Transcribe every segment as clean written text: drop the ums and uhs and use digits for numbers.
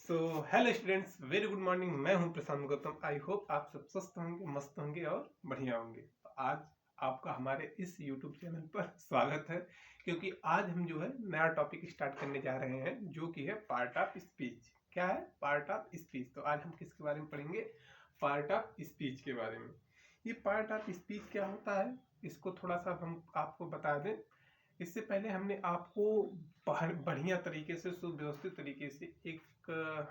So hello students, very good morning. मैं हूं प्रशांत Gautam. I hope आप सब स्वस्थ होंगे, मस्त होंगे और बढ़िया होंगे। तो आज आपका हमारे इस यूट्यूब चैनल पर स्वागत है, क्योंकि आज हम जो है नया टॉपिक स्टार्ट करने जा रहे हैं, जो कि है पार्ट ऑफ स्पीच। क्या है पार्ट ऑफ स्पीच? तो आज हम किसके बारे में पढ़ेंगे? पार्ट ऑफ स्पीच के बारे में। ये पार्ट ऑफ स्पीच क्या होता है, इसको थोड़ा सा हम आपको बता दें। इससे पहले हमने आपको बढ़िया तरीके से, सुव्यवस्थित तरीके से एक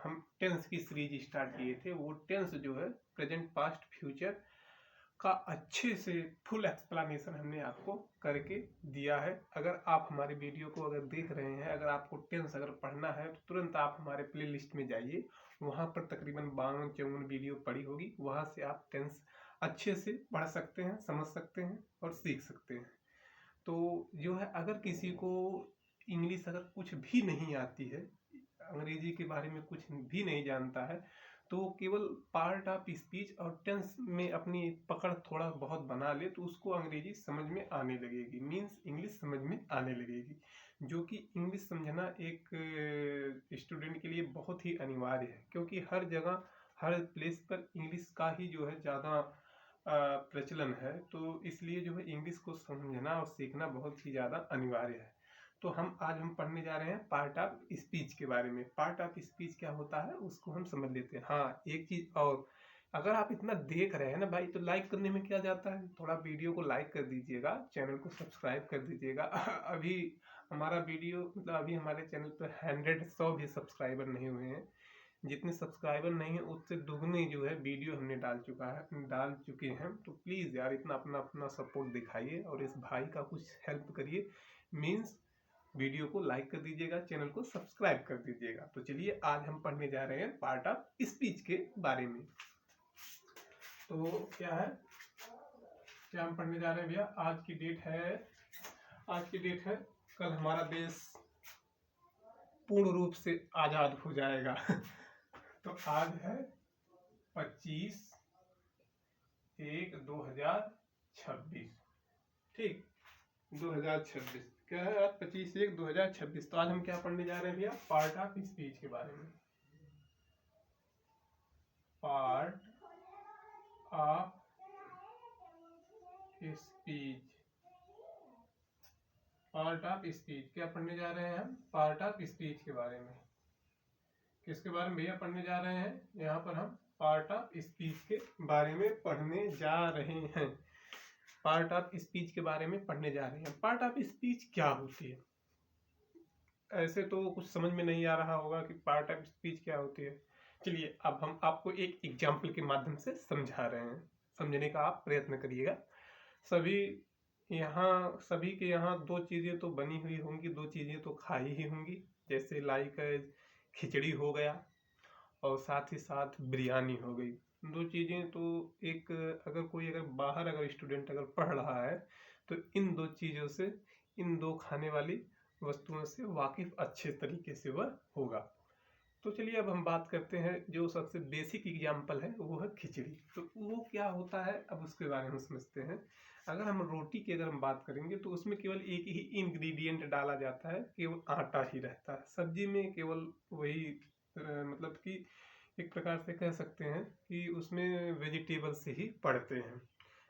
हम टेंस की सीरीज स्टार्ट किए थे। वो टेंस जो है प्रेजेंट, पास्ट, फ्यूचर का अच्छे से फुल एक्सप्लेनेशन हमने आपको करके दिया है। अगर आप हमारे वीडियो को अगर देख रहे हैं, अगर आपको टेंस अगर पढ़ना है तो तुरंत आप हमारे प्ले लिस्ट में जाइए। वहाँ पर तकरीबन 52-54 वीडियो पड़ी होगी। वहाँ से आप टेंस अच्छे से पढ़ सकते हैं, समझ सकते हैं और सीख सकते हैं। तो जो है, अगर किसी को इंग्लिश अगर कुछ भी नहीं आती है, अंग्रेजी के बारे में कुछ भी नहीं जानता है, तो केवल पार्ट ऑफ स्पीच और टेंस में अपनी पकड़ थोड़ा बहुत बना ले तो उसको अंग्रेजी समझ में आने लगेगी, मीन्स इंग्लिश समझ में आने लगेगी। जो कि इंग्लिश समझना एक स्टूडेंट के लिए बहुत ही अनिवार्य है, क्योंकि हर जगह, हर प्लेस पर इंग्लिश का ही जो है ज़्यादा प्रचलन है। तो इसलिए जो है इंग्लिश को समझना और सीखना बहुत ही ज़्यादा अनिवार्य है। तो आज हम पढ़ने जा रहे हैं पार्ट ऑफ स्पीच के बारे में। पार्ट ऑफ स्पीच क्या होता है उसको हम समझ लेते हैं। हाँ, एक चीज़ और, अगर आप इतना देख रहे हैं ना भाई, तो लाइक करने में क्या जाता है, थोड़ा वीडियो को लाइक कर दीजिएगा, चैनल को सब्सक्राइब कर दीजिएगा। अभी हमारा वीडियो, मतलब अभी हमारे चैनल पर 100 भी सब्सक्राइबर नहीं हुए हैं। जितने सब्सक्राइबर नहीं है उससे दुगने जो है वीडियो हमने डाल चुके हैं। तो प्लीज़ यार, इतना अपना अपना सपोर्ट दिखाइए और इस भाई का कुछ हेल्प करिए। मीन्स वीडियो को लाइक कर दीजिएगा, चैनल को सब्सक्राइब कर दीजिएगा। तो चलिए, आज हम पढ़ने जा रहे हैं पार्ट ऑफ स्पीच के बारे में। तो क्या है, क्या हम पढ़ने जा रहे हैं भैया? आज की डेट है कल हमारा देश पूर्ण रूप से आजाद हो जाएगा। तो आज है 25/1/2026। ठीक, 2026 क्या है आज? 25/1/2026। तो आज हम क्या पढ़ने जा रहे हैं भैया? पार्ट ऑफ स्पीच के बारे में। Part of speech, part of speech क्या पढ़ने जा रहे हैं हम? पार्ट ऑफ स्पीच के बारे में। किसके बारे में भैया पढ़ने जा रहे हैं? यहाँ पर हम पार्ट ऑफ स्पीच के बारे में पढ़ने जा रहे हैं। पार्ट ऑफ स्पीच के बारे में पढ़ने जा रहे हैं। पार्ट ऑफ स्पीच क्या होती है? ऐसे तो कुछ समझ में नहीं आ रहा होगा कि पार्ट ऑफ स्पीच क्या होती है। चलिए, अब हम आपको एक एग्जाम्पल के माध्यम से समझा रहे हैं, समझने का आप प्रयत्न करिएगा। सभी के यहाँ दो चीज़ें तो बनी हुई होंगी, दो चीज़ें तो खाई ही होंगी। जैसे लाइक खिचड़ी हो गया और साथ ही साथ बिरयानी हो गई। दो चीज़ें तो एक, अगर बाहर स्टूडेंट अगर पढ़ रहा है तो इन दो चीज़ों से, इन दो खाने वाली वस्तुओं से वाकिफ अच्छे तरीके से वह होगा। तो चलिए, अब हम बात करते हैं, जो सबसे बेसिक एग्जाम्पल है वो है खिचड़ी। तो वो क्या होता है, अब उसके बारे में समझते हैं। अगर हम रोटी की अगर हम बात करेंगे तो उसमें केवल एक ही इंग्रेडिएंट डाला जाता है, केवल आटा ही रहता है। सब्जी में केवल वही मतलब कि एक प्रकार से कह सकते हैं कि उसमें वेजिटेबल से ही पड़ते हैं।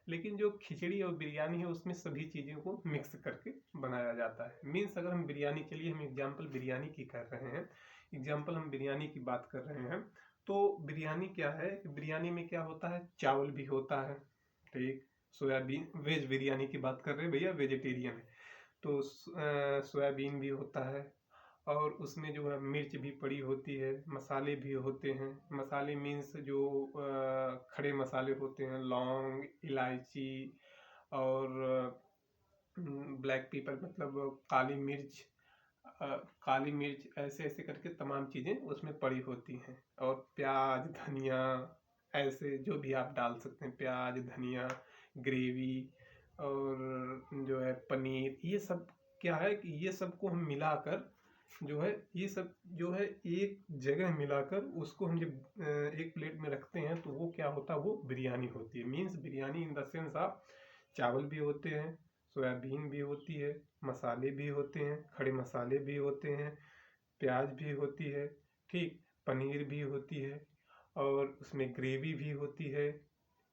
लेकिन जो खिचड़ी और बिरयानी है उसमें सभी चीज़ों को मिक्स करके बनाया जाता है। मीन्स अगर हम बिरयानी, के लिए हम एग्जाम्पल बिरयानी की कर रहे हैं, एग्जाम्पल हम बिरयानी की बात कर रहे हैं। तो बिरयानी क्या है, बिरयानी में क्या होता है, चावल भी होता है, ठीक, सोयाबीन, वेज बिरयानी की बात कर रहे हैं भैया, वेजिटेरियन है तो सोयाबीन भी होता है, और उसमें जो है मिर्च भी पड़ी होती है, मसाले भी होते हैं। मसाले मीन्स जो खड़े मसाले होते हैं, लौंग, इलायची और ब्लैक पेपर, मतलब काली मिर्च, ऐसे ऐसे करके तमाम चीज़ें उसमें पड़ी होती हैं। और प्याज, धनिया, ऐसे जो भी आप डाल सकते हैं, प्याज, धनिया, ग्रेवी और जो है पनीर, ये सब क्या है कि ये सबको हम मिलाकर जो है, ये सब जो है एक जगह मिलाकर उसको हम जब एक प्लेट में रखते हैं तो वो क्या होता है, वो बिरयानी होती है। Means biryani in the sense आप, चावल भी होते हैं, सोयाबीन भी होती है, मसाले भी होते हैं, खड़े मसाले भी होते हैं, प्याज भी होती है, ठीक। पनीर भी होती है और उसमें ग्रेवी भी होती है,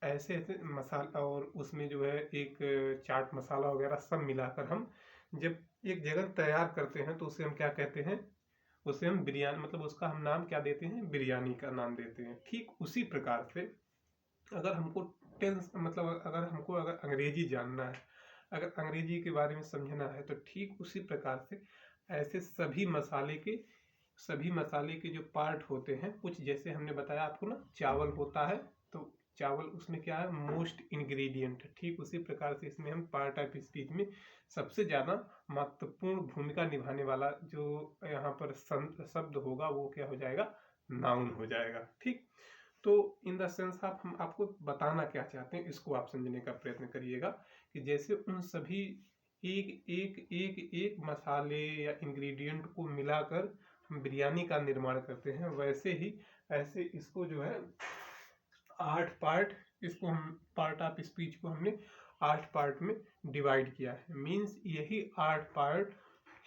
ऐसे ऐसे मसाला, और उसमें जो है एक चाट मसाला वगैरह सब मिलाकर हम जब एक जगह तैयार करते हैं तो उसे हम क्या कहते हैं, उसे हम बिरयानी, मतलब उसका हम नाम क्या देते हैं, बिरयानी का नाम देते हैं। ठीक उसी प्रकार से अगर हमको अगर अंग्रेजी जानना है, अगर अंग्रेजी के बारे में समझना है, तो ठीक उसी प्रकार से ऐसे सभी मसाले के जो पार्ट होते हैं, कुछ जैसे हमने बताया आपको ना, चावल होता है तो चावल उसमें क्या है, मोस्ट इंग्रेडिएंट। ठीक उसी प्रकार से इसमें हम पार्ट ऑफ स्पीच में सबसे ज़्यादा महत्वपूर्ण भूमिका निभाने वाला जो यहाँ पर शब्द होगा वो क्या हो जाएगा, नाउन हो जाएगा। ठीक, तो इन द सेंस हम आपको बताना क्या चाहते हैं इसको आप समझने का प्रयत्न करिएगा कि जैसे उन सभी एक मसाले या इंग्रेडिएंट को मिलाकर हम बिरयानी का निर्माण करते हैं, वैसे ही ऐसे इसको जो है 8 पार्ट, इसको हम पार्ट ऑफ स्पीच को हमने 8 पार्ट में डिवाइड किया है। मीन्स यही 8 पार्ट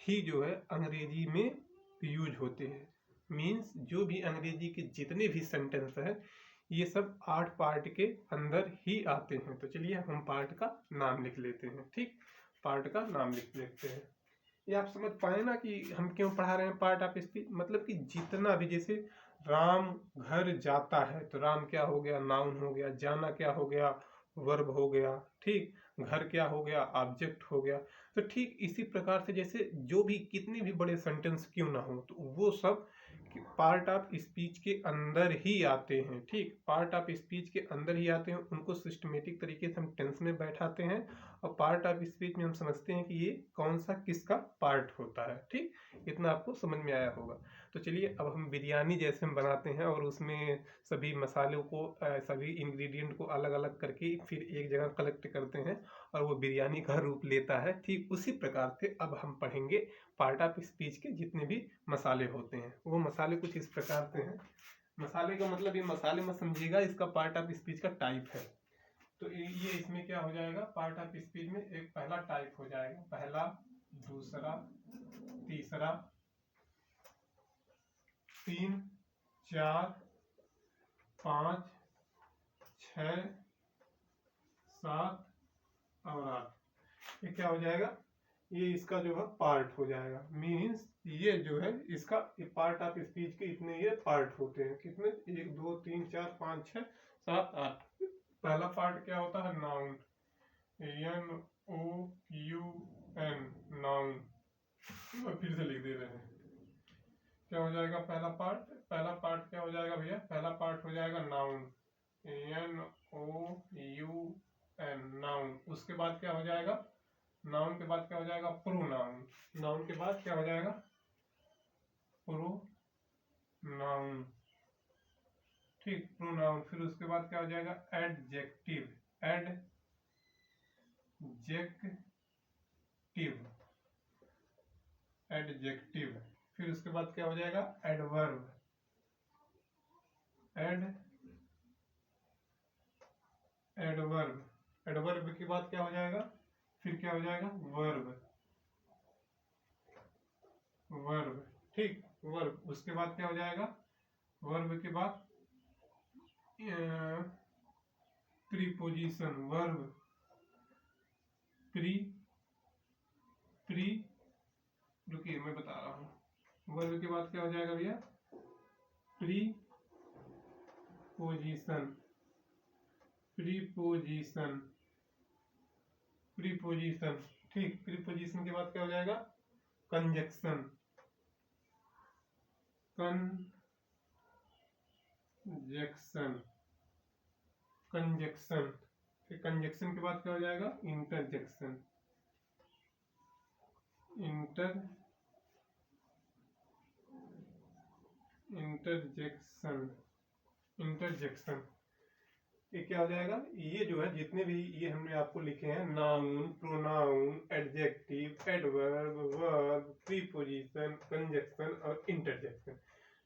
ही जो है अंग्रेजी में यूज होते हैं। मीन्स जो भी अंग्रेजी के जितने भी सेंटेंस हैं ये सब 8 पार्ट के अंदर ही आते हैं। तो चलिए हम पार्ट का नाम लिख लेते हैं। ठीक, पार्ट का नाम लिख लेते हैं। ये आप समझ पाए ना कि हम क्यों पढ़ा रहे हैं पार्ट ऑफ स्पीच, मतलब कि जितना भी, जैसे राम घर जाता है तो राम क्या हो गया, नाउन हो गया, जाना क्या हो गया, वर्ब हो गया, ठीक, घर क्या हो गया, ऑब्जेक्ट हो गया। तो ठीक इसी प्रकार से जैसे जो भी कितने भी बड़े सेंटेंस क्यों ना हो तो वो सब पार्ट ऑफ स्पीच के अंदर ही आते हैं। ठीक, पार्ट ऑफ स्पीच के अंदर ही आते हैं, उनको सिस्टमेटिक तरीके से हम टेंस में बैठाते हैं और पार्ट ऑफ स्पीच में हम समझते हैं कि ये कौन सा किसका पार्ट होता है। ठीक, इतना आपको समझ में आया होगा। तो चलिए अब हम बिरयानी जैसे हम बनाते हैं और उसमें सभी मसालों को सभी इंग्रेडिएंट को अलग अलग करके फिर एक जगह कलेक्ट करते हैं और वो बिरयानी का रूप लेता है, ठीक उसी प्रकार से अब हम पढ़ेंगे पार्ट ऑफ स्पीच के जितने भी मसाले होते हैं। वो मसाले कुछ इस प्रकार से हैं। मसाले का मतलब ये मसाले मत समझिएगा, इसका पार्ट ऑफ स्पीच का टाइप है। तो ये इसमें क्या हो जाएगा, पार्ट ऑफ स्पीच में एक पहला टाइप हो जाएगा, पहला, दूसरा, तीसरा, 3, 4, 5, 6, 7 और 8। ये क्या हो जाएगा, ये इसका जो है पार्ट हो जाएगा। मीन्स ये जो है इसका पार्ट ऑफ स्पीच के इतने ये पार्ट होते हैं। कितने, 1 2 3 4 5 6 7 8। पहला पार्ट क्या होता है, नाउन, NOUN, नाउन। फिर से लिख दे रहे हैं, क्या हो जाएगा पहला पार्ट क्या हो जाएगा भैया, पहला पार्ट हो जाएगा नाउन, NOUN, नाउन। उसके बाद क्या हो जाएगा, नाउन के बाद क्या हो जाएगा, प्रोनाउन। नाउन के बाद क्या हो जाएगा, प्रोनाउन। ठीक, प्रोनाउन। फिर उसके बाद क्या हो जाएगा, एडजेक्टिव, एडजेक्टिव। फिर उसके बाद क्या हो जाएगा, एडवर्ब, एडवर्ब के बाद क्या हो जाएगा, फिर क्या हो जाएगा, वर्ब। ठीक, वर्ब। उसके बाद क्या हो जाएगा, वर्ब के बाद प्रीपोजिशन, वर्ब, रुकिए मैं बता रहा हूँ। वर्ब के बाद क्या हो जाएगा भैया, प्रीपोजिशन। ठीक, प्रीपोजिशन के बाद क्या हो जाएगा, कंजक्शन, फिर कंजक्शन के बाद क्या हो जाएगा, इंटरजेक्शन, ये क्या हो जाएगा, ये जो है जितने भी ये हमने आपको लिखे हैं, noun, pronoun, adjective, adverb, verb, preposition, conjunction और interjection.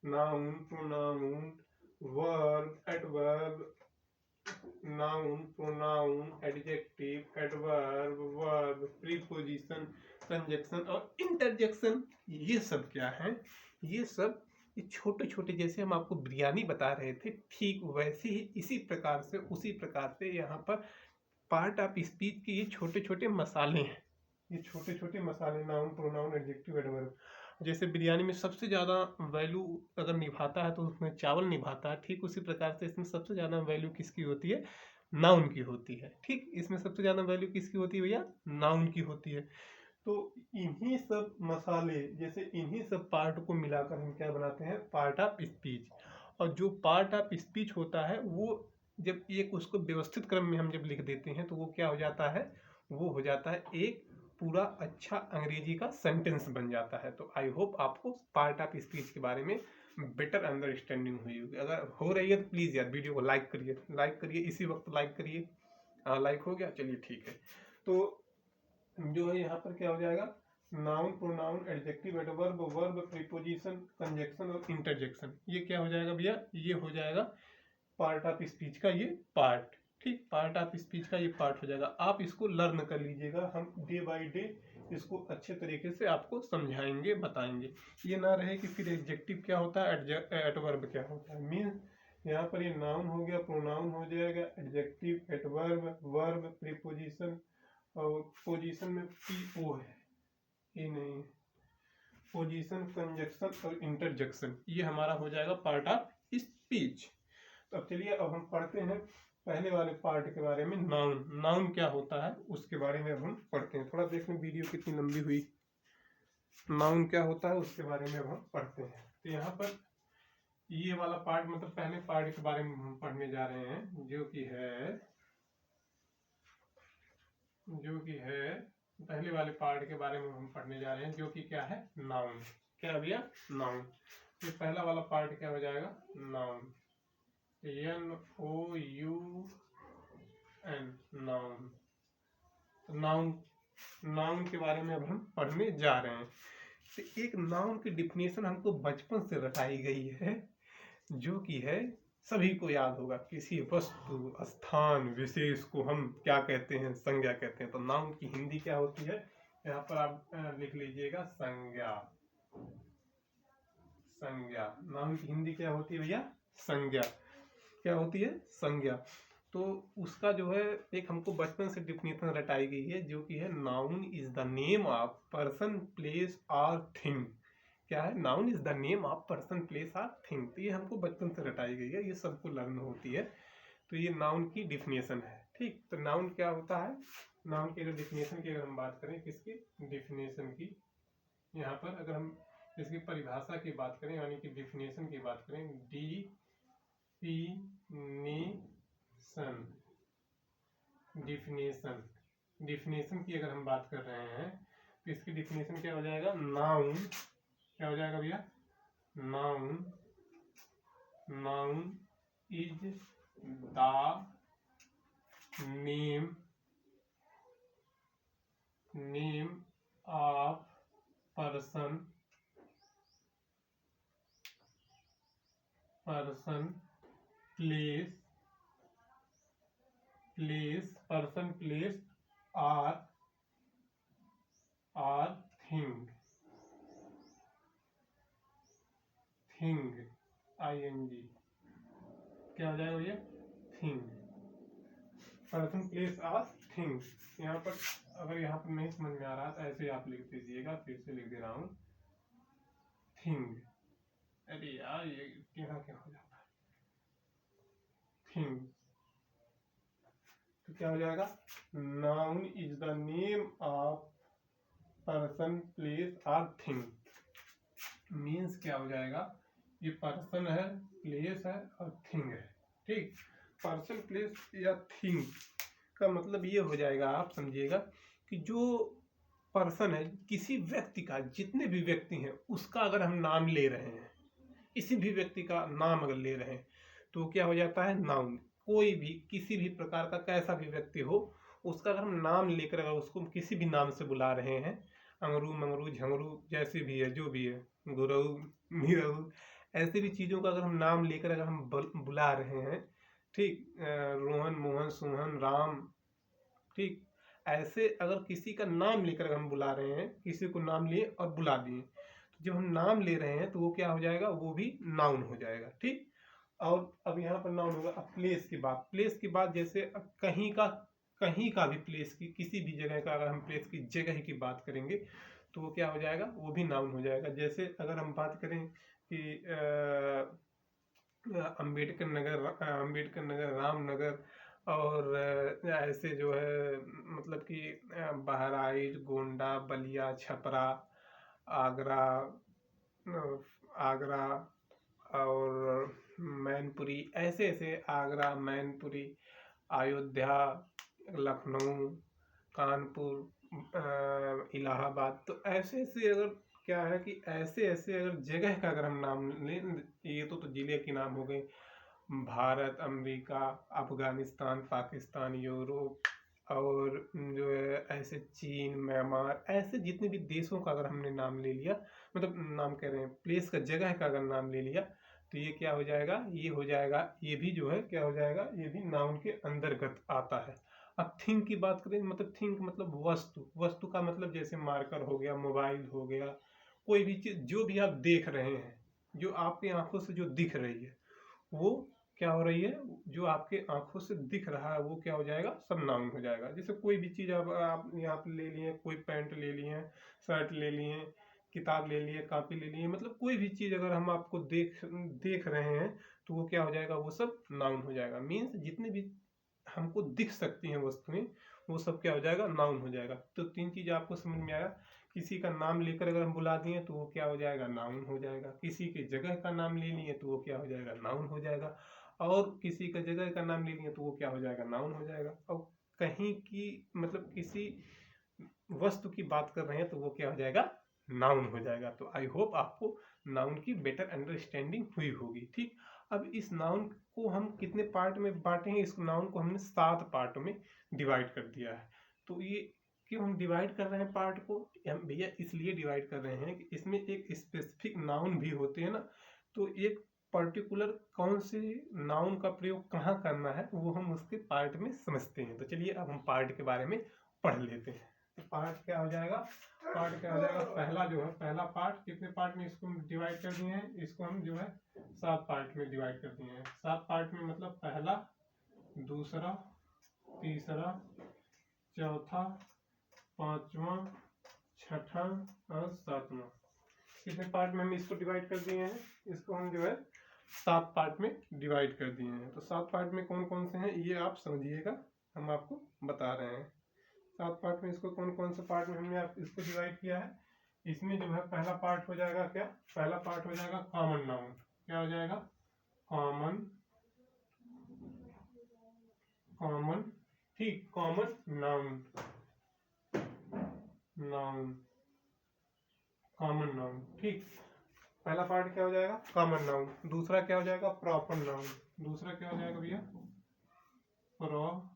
Noun, pronoun, verb, adverb, noun, pronoun, adjective, adverb, verb, preposition, conjunction और इंटरजेक्शन। ये सब क्या है, ये सब ये छोटे छोटे, जैसे हम आपको बिरयानी बता रहे थे, ठीक वैसे ही इसी प्रकार से उसी प्रकार से यहाँ पर पार्ट ऑफ स्पीच के ये छोटे छोटे मसाले हैं। ये छोटे छोटे मसाले, नाउन, प्रोनाउन, एडजेक्टिव, एडवर्ब। जैसे बिरयानी में सबसे ज़्यादा वैल्यू अगर निभाता है तो उसमें चावल निभाता है, ठीक उसी प्रकार से इसमें सबसे ज़्यादा वैल्यू किसकी होती है? नाउन की होती है। ठीक, इसमें सबसे ज़्यादा वैल्यू किसकी होती है भैया? नाउन की होती है। तो इन्हीं सब मसाले, जैसे इन्हीं सब पार्ट को मिलाकर हम क्या बनाते हैं? Part of speech. और जो पार्ट ऑफ स्पीच होता है वो जब एक उसको व्यवस्थित क्रम में हम जब लिख देते हैं तो वो क्या हो जाता है? वो हो जाता है एक पूरा अच्छा अंग्रेजी का सेंटेंस बन जाता है। तो आई होप आपको पार्ट ऑफ स्पीच के बारे में बेटर अंडरस्टैंडिंग हुई होगी। अगर हो रही है तो प्लीज़ यार वीडियो को लाइक करिए, लाइक करिए, इसी वक्त लाइक करिए। लाइक हो गया, चलिए ठीक है। तो जो है यहाँ पर क्या हो जाएगा? Noun, pronoun, adjective, adverb, verb, preposition, conjunction और इंटरजेक्शन। ये क्या हो जाएगा भैया? ये हो जाएगा पार्ट ऑफ स्पीच का ये पार्ट। ठीक, पार्ट ऑफ स्पीच का ये पार्ट हो जाएगा। आप इसको लर्न कर लीजिएगा, हम डे बाय डे इसको अच्छे तरीके से आपको समझाएंगे, बताएंगे। ये ना रहे कि फिर एडजेक्टिव क्या होता है, एडवर्ब क्या होता है। मीन्स यहाँ पर ये नाउन हो गया, प्रोनाउन हो जाएगा, एडजेक्टिव, एडवर्ब, वर्ब, प्रीपोजिशन, और पोजीशन में पी ओ है, ये नहीं है। पोजीशन, कंजक्शन और इंटरजेक्शन, ये हमारा हो जाएगा पार्ट ऑफ स्पीच। तो अब चलिए, अब हम पढ़ते हैं पहले वाले पार्ट के बारे में, नाउन। नाउन क्या होता है उसके बारे में अब हम पढ़ते हैं। थोड़ा देख लें वीडियो कितनी लंबी हुई। नाउन क्या होता है उसके बारे में अब हम पढ़ते हैं। तो यहाँ पर ये वाला पार्ट, मतलब पहले पार्ट के बारे में हम पढ़ने जा रहे हैं, जो कि है पहले वाले पार्ट के बारे में हम पढ़ने जा रहे हैं, जो कि क्या है? नाउन। क्या भैया? नाउन। ये पहला वाला पार्ट क्या हो जाएगा? Noun. NOUN, noun. Noun, noun के बारे में अब हम पढ़ने जा रहे हैं। तो एक नाउन की डिफिनेशन हमको बचपन से रटाई गई है, जो कि है, सभी को याद होगा, किसी वस्तु, स्थान, विशेष को हम क्या कहते हैं? संज्ञा कहते हैं। तो नाउन की हिंदी क्या होती है? यहाँ पर आप लिख लीजिएगा, संज्ञा। संज्ञा। नाउन की हिंदी क्या होती है भैया? संज्ञा। क्या होती है? संज्ञा। तो उसका जो है एक हमको बचपन से डिफिनेशन रटाई गई है, जो कि है, noun is the name of person, place और थिंग। क्या है? Noun is the name of person, place और थिंग। तो ये हमको बचपन से रटाई गई है, ये सबको लर्न होती है। तो ये नाउन की डिफिनेशन है। ठीक, तो नाउन क्या होता है? नाउन की अगर डिफिनेशन की अगर हम बात करें, किसकी डिफिनेशन की, यहाँ पर अगर हम इसकी परिभाषा की बात करें, यानी कि डिफिनेशन की बात करें, डिफिनेशन डिफिनेशन की अगर हम बात कर रहे हैं तो इसकी डिफिनेशन क्या हो जाएगा? नाउन क्या हो जाएगा भैया? Noun is the name of person, place, person, place और थिंग, ING। क्या हो जाएगा भैया? थिंग। पर्सन, प्लेस और थिंग। यहाँ पर अगर यहाँ पर नहीं समझ में आ रहा तो ऐसे आप लिख दीजिएगा, फिर से लिख दे रहा हूँ, थिंग। अरे यार ये क्या हो जाता है? थिंग। तो क्या हो जाएगा? Noun is the name of person, place और थिंग। मीन्स क्या हो जाएगा? ये पर्सन है, प्लेस है और थिंग है। ठीक, पर्सन, प्लेस या थिंग का मतलब ये हो जाएगा, आप समझिएगा, कि जो पर्सन है, किसी व्यक्ति का, जितने भी व्यक्ति हैं उसका अगर हम नाम ले रहे हैं, किसी भी व्यक्ति का नाम अगर ले रहे हैं तो क्या हो जाता है? नाउन। कोई भी, किसी भी प्रकार का कैसा भी व्यक्ति हो, उसका अगर हम नाम लेकर अगर उसको किसी भी नाम से बुला रहे हैं, अंगरू, मंगरू, झंगरू, जैसे भी है, जो भी है, गुरऊ, मीरऊ, ऐसे भी चीज़ों का अगर हम नाम लेकर अगर हम बुला रहे हैं, ठीक, रोहन, मोहन, सोहन, राम, ठीक, ऐसे अगर किसी का नाम लेकर हम बुला रहे हैं, किसी को नाम लिए और बुला दिए, जब हम नाम ले रहे हैं तो वो क्या हो जाएगा, वो भी नाउन हो जाएगा। ठीक, और अब यहाँ पर नाउन होगा। अब प्लेस की बात जैसे कहीं का भी प्लेस की, किसी भी जगह का अगर हम प्लेस की जगह की बात करेंगे तो वो क्या हो जाएगा, वो भी नाउन हो जाएगा। जैसे अगर हम बात करें कि अंबेडकर नगर, रामनगर, और ऐसे जो है मतलब कि बहराइच, गोंडा, बलिया, छपरा, आगरा, आगरा और मैनपुरी, ऐसे ऐसे, आगरा, मैनपुरी, अयोध्या, लखनऊ, कानपुर, इलाहाबाद, तो ऐसे ऐसे अगर क्या है कि ऐसे ऐसे अगर जगह का अगर हम नाम लें, ये तो जिले के नाम हो गए। भारत, अमेरिका, अफगानिस्तान, पाकिस्तान, यूरोप, और जो है ऐसे चीन, म्यांमार, ऐसे जितने भी देशों का अगर हमने नाम ले लिया, मतलब नाम कह रहे हैं, प्लेस का, जगह का अगर नाम ले लिया, तो ये क्या हो जाएगा, ये हो जाएगा, ये भी जो है क्या हो जाएगा, ये भी नाउन के अंतर्गत आता है। अब थिंग की बात करें, मतलब थिंग मतलब वस्तु का मतलब जैसे मार्कर हो गया, मोबाइल हो गया, कोई भी चीज जो भी आप देख रहे हैं, जो आपकी आंखों से जो दिख रही है, वो क्या हो रही है, जो आपके आंखों से दिख रहा है वो क्या हो जाएगा, सब नाउन हो जाएगा। जैसे कोई भी चीज आप यहाँ पे ले लिए, कोई पैंट ले लिए, शर्ट ले लिए, किताब ले लिए, कॉपी ले लिए, मतलब कोई भी चीज अगर हम आपको देख रहे हैं तो वो क्या हो जाएगा, वो सब नाउन हो जाएगा। मीन्स जितने भी हमको दिख सकती हैं वस्तुएं, वो सब क्या हो जाएगा, नाउन हो जाएगा। तो तीन चीज आपको समझ में आया। किसी का नाम लेकर अगर हम बुला दिए तो वो क्या हो जाएगा, नाउन हो जाएगा। किसी की जगह का नाम ले लिए तो वो क्या हो जाएगा, नाउन हो जाएगा। और किसी का जगह का नाम ले लिए तो वो क्या हो जाएगा, नाउन हो जाएगा। और कहीं की मतलब किसी वस्तु की बात कर रहे हैं तो वो क्या हो जाएगा, नाउन हो जाएगा। तो आई होप आपको नाउन की बेटर अंडरस्टैंडिंग हुई होगी। ठीक, अब इस नाउन को हम कितने पार्ट में बांटे हैं, इस नाउन को हमने 7 पार्ट में डिवाइड कर दिया है। तो ये क्यों हम डिवाइड कर रहे हैं पार्ट को, हम भैया इसलिए डिवाइड कर रहे हैं कि इसमें एक स्पेसिफिक नाउन भी होते हैं ना, तो एक पर्टिकुलर कौन से नाउन का प्रयोग कहाँ करना है वो हम उसके पार्ट में समझते हैं। तो चलिए अब हम पार्ट के बारे में पढ़ लेते हैं। तो पार्ट क्या हो जाएगा, पहला जो है, पहला पार्ट, कितने पार्ट में इसको डिवाइड कर दिए हैं, इसको हम जो है 7 पार्ट में डिवाइड कर दिए हैं। 7 पार्ट में मतलब पहला, दूसरा, तीसरा, चौथा, पांचवा, छठा और सातवां, कितने पार्ट में हम इसको डिवाइड कर दिए हैं, इसको हम जो है 7 पार्ट में डिवाइड कर दिए हैं। तो 7 पार्ट में कौन कौन से हैं ये आप समझिएगा, हम आपको बता रहे हैं। 7 पार्ट में इसको कौन कौन से पार्ट में हमने इसको डिवाइड किया है। इसमें जो है पहला पार्ट हो जाएगा क्या, पहला पार्ट हो जाएगा कॉमन नाउन। क्या हो जाएगा, कॉमन, ठीक, कॉमन नाउन, कॉमन नाउन, ठीक। पहला पार्ट क्या हो जाएगा, कॉमन नाउन। दूसरा क्या हो जाएगा, प्रॉपर नाउन। दूसरा क्या हो जाएगा भैया, प्रॉपर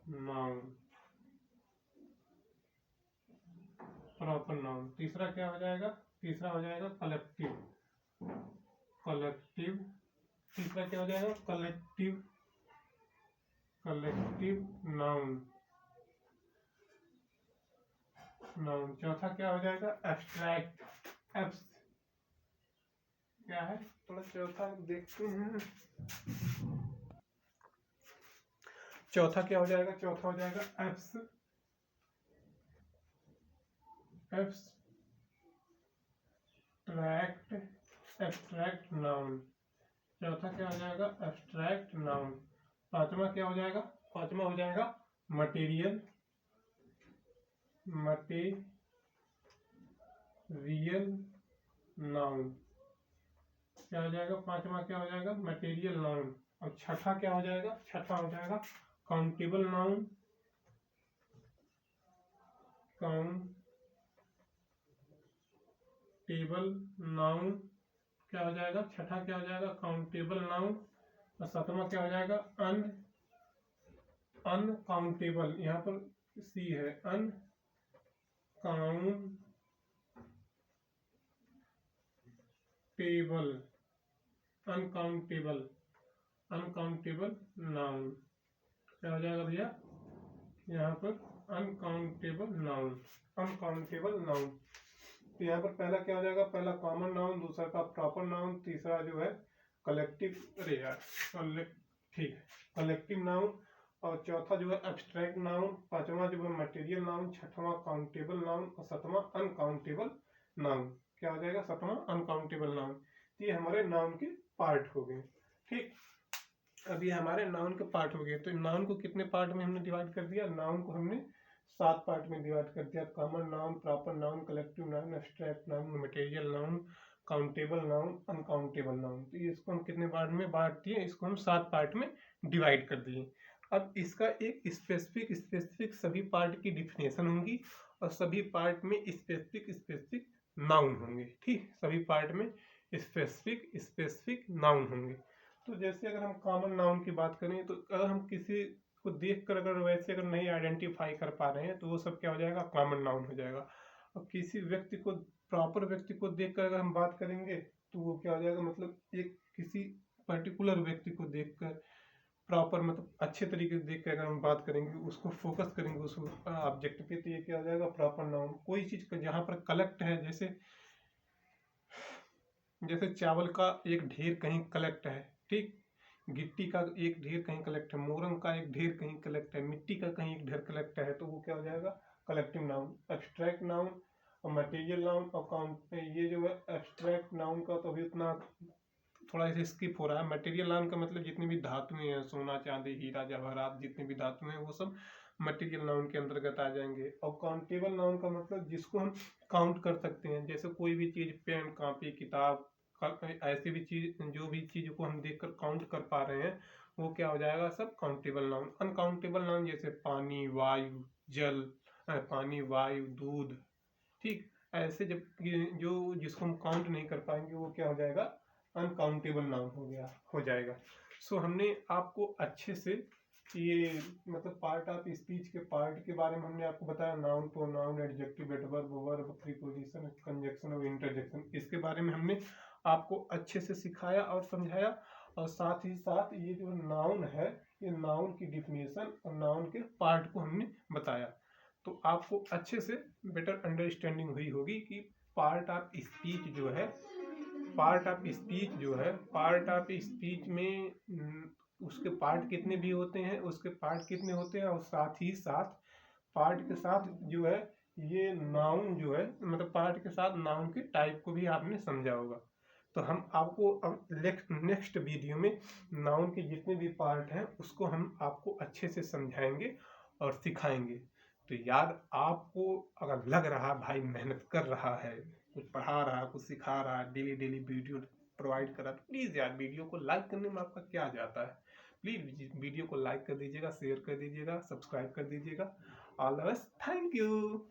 नाउन, प्रॉपर नाउन। तीसरा क्या हो जाएगा, तीसरा हो जाएगा कलेक्टिव, तीसरा क्या हो जाएगा, कलेक्टिव नाउन। चौथा क्या हो जाएगा, एब्स्ट्रैक्ट, क्या है, थोड़ा चौथा देखते हैं। चौथा क्या हो जाएगा, चौथा हो जाएगा एब्स्ट्रैक्ट नाउन। चौथा क्या हो जाएगा, एब्स्ट्रैक्ट नाउन। पांचवा क्या हो जाएगा, पांचवा हो जाएगा मटेरियल नाउन। क्या हो जाएगा, पांचवा क्या हो जाएगा, मटेरियल नाउन। और छठा क्या हो जाएगा, छठा हो जाएगा काउंटेबल नाउन, क्या हो जाएगा, छठा क्या हो जाएगा, काउंटेबल नाउन। और सातवां क्या हो जाएगा, अनकाउंटेबल, यहाँ पर सी है, अनकाउंटेबल नाउन। क्या हो जाएगा भैया, यहाँ पर अनकाउंटेबल नाउन। अनकाउंटेबल नाउन, तो यहाँ पर पहला क्या हो जाएगा, पहला कॉमन नाउन, दूसरा का प्रॉपर नाउन, तीसरा जो है कलेक्टिव, अरे यार ठीक है कलेक्टिव नाउन, और चौथा जो है एब्स्ट्रैक्ट नाउन, पांचवा जो है मटेरियल नाउन, छठवां काउंटेबल नाउन और सातवां अनकाउंटेबल नाउन। क्या हो जाएगा, सातवां अनकाउंटेबल नाउन। ये हमारे नाउन के पार्ट हो गए। ठीक, अब ये हमारे नाउन के पार्ट हो गए। तो नाउन को कितने पार्ट में हमने डिवाइड कर दिया, नाउन को हमने 7 पार्ट में डिवाइड कर दिया। Common noun, proper noun, collective noun, abstract noun, material noun, countable noun, uncountable noun. तो इसको हम कितने पार्ट में बांट दिए, इसको हम 7 पार्ट में डिवाइड कर दिए। अब इसका एक स्पेसिफिक सभी पार्ट की डिफिनेशन होंगी और सभी पार्ट में स्पेसिफिक नाउन होंगे। ठीक, सभी पार्ट में स्पेसिफिक नाउन होंगे। तो जैसे अगर हम कॉमन नाउन की बात करें, तो अगर हम किसी को देखकर अगर वैसे अगर नहीं आइडेंटिफाई कर पा रहे हैं तो वो सब क्या हो जाएगा, कॉमन नाउन हो जाएगा। और किसी व्यक्ति को, प्रॉपर व्यक्ति को देखकर अगर हम बात करेंगे तो वो क्या हो जाएगा, मतलब एक किसी पर्टिकुलर व्यक्ति को देखकर प्रॉपर, मतलब अच्छे तरीके से देख कर अगर हम बात करेंगे, उसको फोकस करेंगे उस ऑब्जेक्ट पे, तो ये क्या हो जाएगा, प्रॉपर नाउन। कोई चीज का जहाँ पर कलेक्ट है, जैसे चावल का एक ढेर कहीं कलेक्ट है, ठीक, गिट्टी का एक ढेर कहीं कलेक्ट है, मोरंग का एक ढेर कहीं कलेक्ट है, मिट्टी का कहीं एक ढेर कलेक्ट है, तो वो क्या हो जाएगा, कलेक्टिव नाउन। एब्स्ट्रैक्ट नाउन और मटेरियल नाउन और काउंट, ये जो है एब्स्ट्रैक्ट नाउन का तो अभी उतना थोड़ा ऐसे स्किप हो रहा है। मटेरियल नाउन का मतलब जितनी भी धातुएं हैं, सोना चांदी हीरा जवाहरात, जितनी भी धातुएं हैं वो सब मटेरियल नाउन के अंतर्गत आ जाएंगे। और काउंटेबल नाउन का मतलब जिसको हम काउंट कर सकते हैं, जैसे कोई भी चीज, पेन, कॉपी, किताब, ऐसी भी चीज, जो भी चीज को हम देखकर काउंट कर पा रहे हैं, वो क्या हो जाएगा, सब काउंटेबल नाउन। अनकाउंटेबल नाउन जैसे पानी, वायु, जल, पानी, वायु, दूध, ठीक, ऐसे जब जो जिसको हम काउंट नहीं कर पाएंगे वो क्या हो जाएगा, अनकाउंटेबल नाउन हो जाएगा। सो हमने आपको अच्छे से ये, मतलब पार्ट ऑफ स्पीच के पार्ट के बारे में हमने आपको बताया, noun, pronoun, adjective, adverb, verb, preposition, conjunction और इंटरजेक्शन, इसके बारे में हमने आपको अच्छे से सिखाया और समझाया। और साथ ही साथ ये जो नाउन है, ये नाउन की डिफिनेशन और नाउन के पार्ट को हमने बताया। तो आपको अच्छे से बेटर अंडरस्टैंडिंग हुई होगी कि पार्ट ऑफ स्पीच जो है, पार्ट ऑफ स्पीच में उसके पार्ट कितने भी होते हैं, उसके पार्ट कितने होते हैं, और साथ ही साथ पार्ट के साथ जो है ये नाउन जो है, मतलब पार्ट के साथ नाउन के टाइप को भी आपने समझा होगा। तो हम आपको अब नेक्स्ट वीडियो में नाउन के जितने भी पार्ट हैं उसको हम आपको अच्छे से समझाएंगे और सिखाएंगे। तो यार, आपको अगर लग रहा भाई मेहनत कर रहा है, कुछ पढ़ा रहा है, कुछ सिखा रहा है, डेली वीडियो प्रोवाइड कर रहा है, तो प्लीज़ यार वीडियो को लाइक करने में आपका क्या जाता है। प्लीज़ वीडियो को लाइक कर दीजिएगा, शेयर कर दीजिएगा, सब्सक्राइब कर दीजिएगा। All the best, thank you.